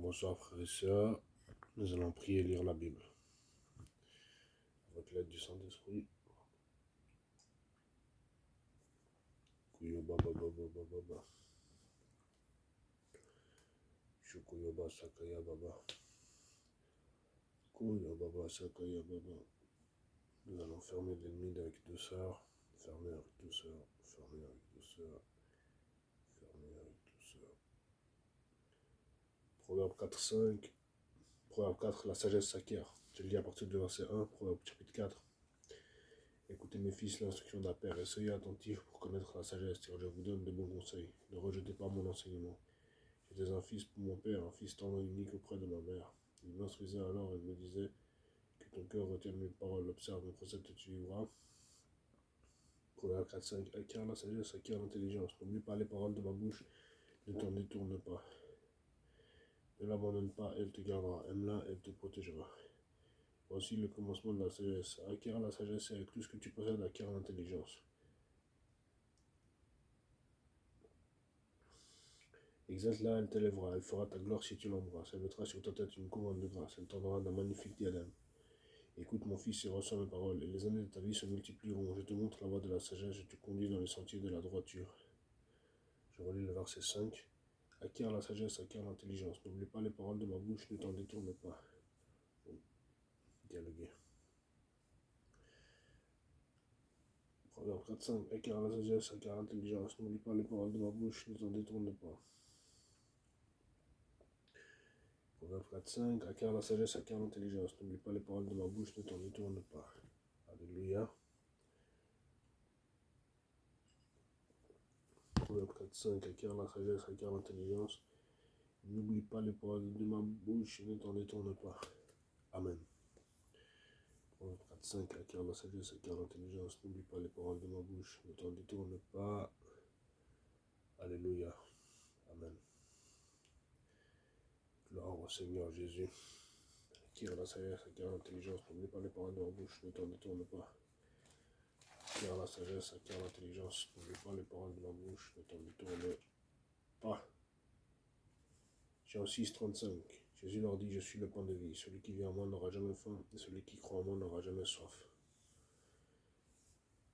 Bonsoir frères et sœurs, nous allons prier et lire la Bible. Avec l'aide du Saint-Esprit. Kuyoba baba baba baba. Shukuyoba sakaya baba. Kuyoba baba sakaya baba. Nous allons fermer l'ennemi avec douceur. Fermer avec douceur. Fermer avec douceur. Fermer avec douceur. Proverbe 4:5. Proverbe 4, la sagesse s'acquiert. Je lis à partir du verset 1, Proverbe chapitre 4. Écoutez mes fils, l'instruction d'un père, et soyez attentifs pour connaître la sagesse, car je vous donne de bons conseils. Ne rejetez pas mon enseignement. J'étais un fils pour mon père, un fils tendre et unique auprès de ma mère. Il m'instruisait alors et me disait que ton cœur retienne mes paroles, observe mes préceptes et tu vivras. Proverbe 4:5. Acquiert la sagesse, acquiert l'intelligence. N'oublie pas les paroles de ma bouche, ne t'en détourne pas. Ne l'abandonne pas, elle te gardera. Aime-la, elle te protégera. Voici le commencement de la sagesse. Acquiert la sagesse et avec tout ce que tu possèdes, acquiert l'intelligence. Exalte-la, elle t'élèvera, elle fera ta gloire si tu l'embrasses. Elle mettra sur ta tête une couronne de grâce, elle t'endra d'un magnifique diadème. Écoute mon fils et reçois mes paroles, et les années de ta vie se multiplieront. Je te montre la voie de la sagesse, je te conduis dans les sentiers de la droiture. Je relis le verset 5. Acquiert la sagesse, acquiert l'intelligence. N'oublie pas les paroles de ma bouche, ne t'en détourne pas. Dialoguer. Proverbe 4:5. Acquiert la sagesse, acquiert l'intelligence. N'oublie pas les paroles de ma bouche, ne t'en détourne pas. Proverbe 4:5. Acquiert la sagesse, acquiert l'intelligence. N'oublie pas les paroles de ma bouche, ne t'en détourne pas. Alléluia. Proverbe 4:5. Acquiert la sagesse, acquiert l'intelligence. N'oublie pas les paroles de ma bouche, ne t'en détourne pas. Amen. Proverbe 4:5. Acquiert la sagesse, acquiert l'intelligence. N'oublie pas les paroles de ma bouche, ne t'en détourne pas. Alléluia. Amen. Gloire au Seigneur Jésus. Acquiert la sagesse, acquiert l'intelligence. N'oublie pas les paroles de ma bouche, ne t'en détourne pas. Acquiert la sagesse, acquiert l'intelligence. N'oublie pas les paroles de ma bouche, ne t'en détourne pas. Jean 6:35. Jésus leur dit, je suis le pain de vie. Celui qui vient à moi n'aura jamais faim, et celui qui croit en moi n'aura jamais soif.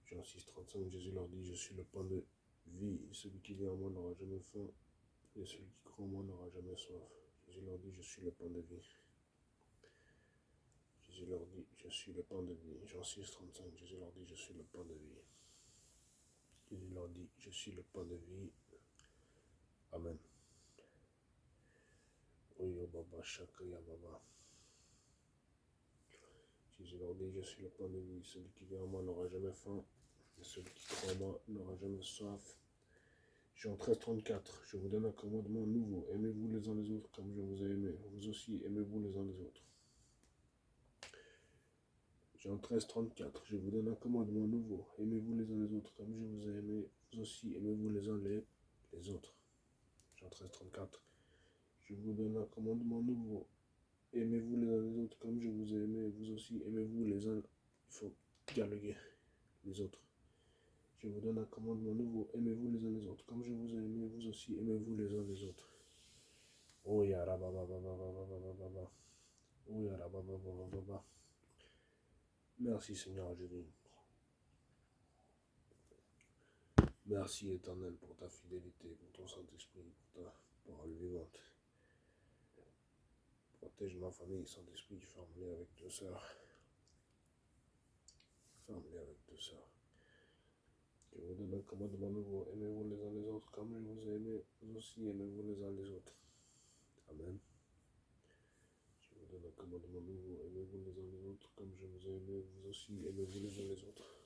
Jean 6:35. Jésus leur dit, je suis le pain de vie. Celui qui vient à moi n'aura jamais faim, et celui qui croit en moi n'aura jamais soif. Jésus leur dit, je suis le pain de vie. Jésus leur dit, je suis le pain de vie. Jean 6:35. Jésus leur dit, je suis le pain de vie. Jésus leur dit, je suis le pain de vie. Amen. Oyo baba shakaya baba. Jésus leur dit, je suis le pain de vie. Celui qui vient à moi n'aura jamais faim, et celui qui croit en moi n'aura jamais soif. Jean 13:34. Je vous donne un commandement nouveau. Aimez-vous les uns les autres comme je vous ai aimé. Vous aussi, aimez-vous les uns les autres. Jean 13:34. Je vous donne un commandement nouveau. Aimez-vous les uns les autres comme je vous ai aimé. Vous aussi, aimez-vous les uns les autres. Jean 13:34. Je vous donne un commandement nouveau. Aimez-vous les uns les autres comme je vous ai aimé. Vous aussi, aimez-vous les uns. Il faut dialoguer les autres. Je vous donne un commandement nouveau. Aimez-vous les uns les autres comme je vous ai aimé. Vous aussi, aimez-vous les uns les autres. Oh ya rababa baba baba baba baba. Oh ya rababa baba baba. Merci Seigneur Jésus. Merci Éternel pour ta fidélité, pour ton Saint-Esprit, pour ta parole vivante. Protège ma famille, Saint-Esprit, ferme-les avec douceur. Ferme-les avec douceur. Je vous donne un commandement nouveau. Aimez-vous les uns les autres comme je vous ai aimé. Vous aussi aimez-vous les uns les autres. Amen. Je vous donne un commandement nouveau. Aimez-vous les uns les autres comme je vous ai aimé. Vous aussi aimez-vous les uns les autres.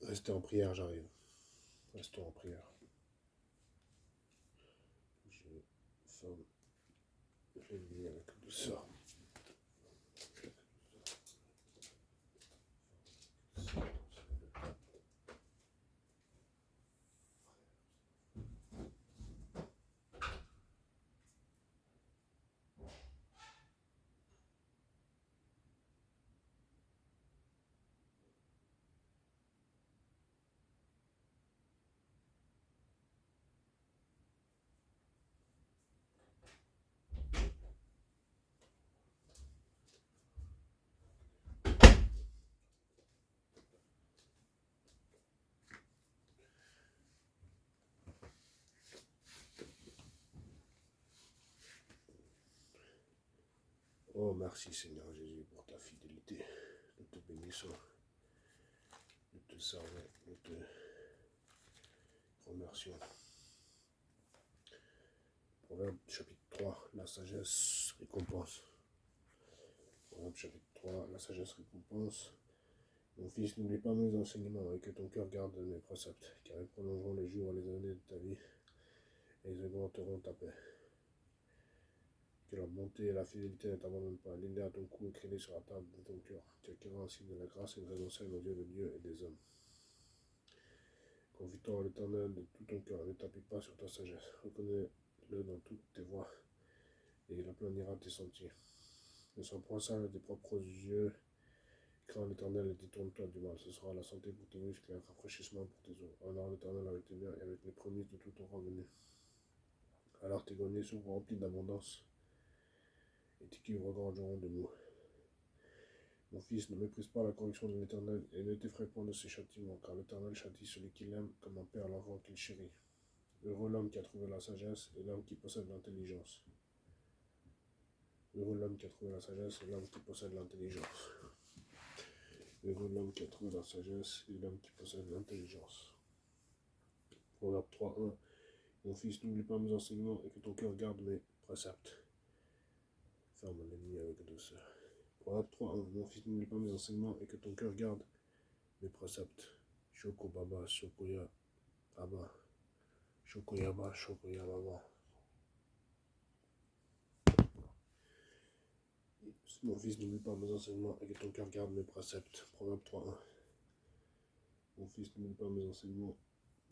Restez en prière, j'arrive. Restons en prière. Je ferme l'ennemi avec douceur. Oh, merci Seigneur Jésus pour ta fidélité. Nous te bénissons, nous te servons, nous te remercions. Proverbe chapitre 3, la sagesse récompense. Proverbe chapitre 3, la sagesse récompense. Mon fils, n'oublie pas mes enseignements et que ton cœur garde mes préceptes, car ils prolongeront les jours et les années de ta vie, et ils augmenteront ta paix. Que la bonté et la fidélité ne t'abandonnent pas. Lignez à ton cou et écris sur la table de ton cœur. Tu acquériras ainsi de la grâce et de raison aux yeux de Dieu et des hommes. Confie-toi à l'Éternel de tout ton cœur. Ne t'appuie pas sur ta sagesse. Reconnais-le dans toutes tes voies et il aplanira tes sentiers. Ne sois point sage à tes propres yeux. Crains l'Éternel et détourne-toi du mal. Ce sera la santé pour tes muscles et un rafraîchissement pour tes os. Honore l'Éternel avec tes biens et avec les prémices de tout ton revenu. Alors tes greniers seront remplis d'abondance et tes cuves regorgeront de mou. Mon fils, ne méprise pas la correction de l'Éternel et ne t'effraie point de ses châtiments, car l'Éternel châtie celui qui l'aime comme un père l'enfant qu'il chérit. Heureux l'homme qui a trouvé la sagesse et l'homme qui possède l'intelligence. Heureux l'homme qui a trouvé la sagesse et l'homme qui possède l'intelligence. Heureux l'homme qui a trouvé la sagesse et l'homme qui possède l'intelligence. Proverbe 3.1. Mon fils, n'oublie pas mes enseignements et que ton cœur garde mes préceptes. Ferme l'ennemi avec douceur. Proverbe 3.1. Mon fils, n'oublie pas mes enseignements et que ton cœur garde mes préceptes. Shoko Baba, Shokoya Baba. Shokoyaba, Shokoya Baba. Mon fils, n'oublie pas mes enseignements et que ton cœur garde mes préceptes. Proverbe 3.1. Mon fils, n'oublie pas mes enseignements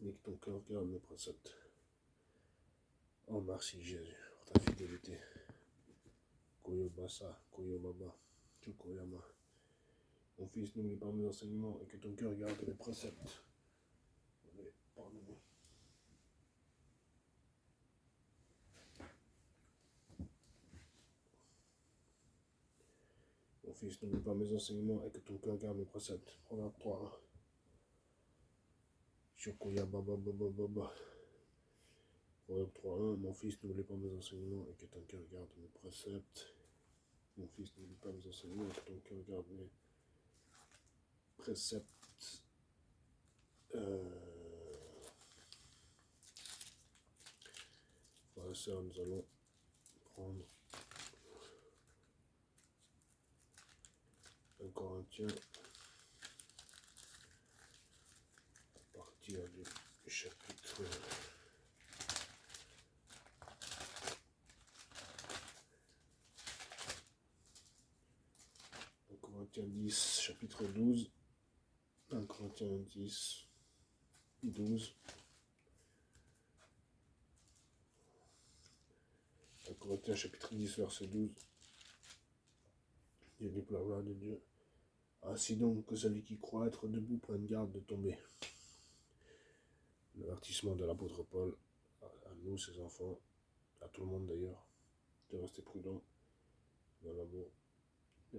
et que ton cœur garde mes préceptes. Oh, merci Jésus pour ta fidélité. Koyo Basa, Koyo Baba, Chokoyama. Mon fils, n'oublie pas mes enseignements et que ton cœur garde mes préceptes. Pardon-moi. Mon fils, n'oublie pas mes enseignements et que ton cœur garde mes préceptes. Proverbe 3. Chokoya Baba Baba Baba. Proverbe 3.1. Mon fils, n'oublie pas mes enseignements et que ton cœur garde mes préceptes. Mon fils, n'oublie pas mes enseignements et que ton cœur garde mes préceptes. Frères et sœurs, nous allons prendre 1 Corinthiens à partir du chapitre 1 Corinthiens 10, chapitre 12. 1 Corinthiens 10, 12. 1 Corinthiens chapitre 10, verset 12. Dieu dit pour la gloire de Dieu. Ainsi donc que celui qui croit être debout prenne garde de tomber. L'avertissement de l'apôtre Paul à nous, ses enfants, à tout le monde d'ailleurs, de rester prudent dans l'amour.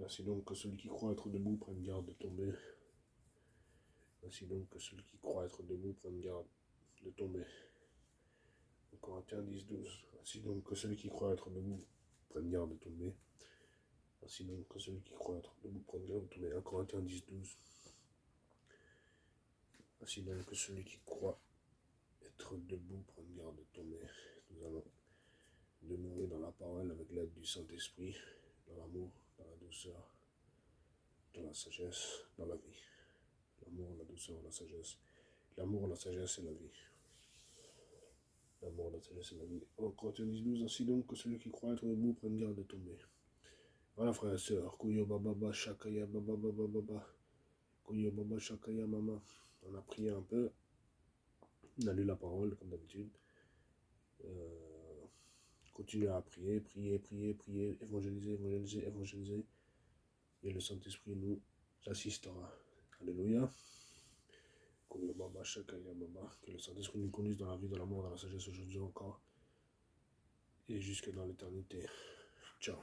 Ainsi donc que celui qui croit être debout prenne garde de tomber. Ainsi donc que celui qui croit être debout prenne garde de tomber. 1 Corinthiens 10, 12. Ainsi donc que celui qui croit être debout prenne garde de tomber. Ainsi donc que celui qui croit être debout prenne garde de tomber. 1 Corinthiens 10, 12. Ainsi donc que celui qui croit être debout prenne garde de tomber. Nous allons demeurer dans la parole avec l'aide du Saint-Esprit, dans l'amour, dans la douceur, dans la sagesse, dans la vie. L'amour, la douceur, la sagesse. L'amour, la sagesse et la vie. L'amour, la sagesse et la vie. 1 Corinthiens 10, 12. Ainsi donc que celui qui croit être debout prenne garde de tomber. Voilà, frères et sœurs. Koyo Baba Shakaya Baba Baba Baba. Koyo Baba Shakaya Mama. On a prié un peu. On a lu la parole comme d'habitude. Continuez à prier, prier, prier, prier, évangéliser, évangéliser, évangéliser. Et le Saint-Esprit nous assistera. Alléluia. Koyo Baba Shakaya Baba. Que le Saint-Esprit nous conduise dans la vie, dans l'amour, dans la sagesse aujourd'hui encore. Et jusque dans l'éternité. Ciao.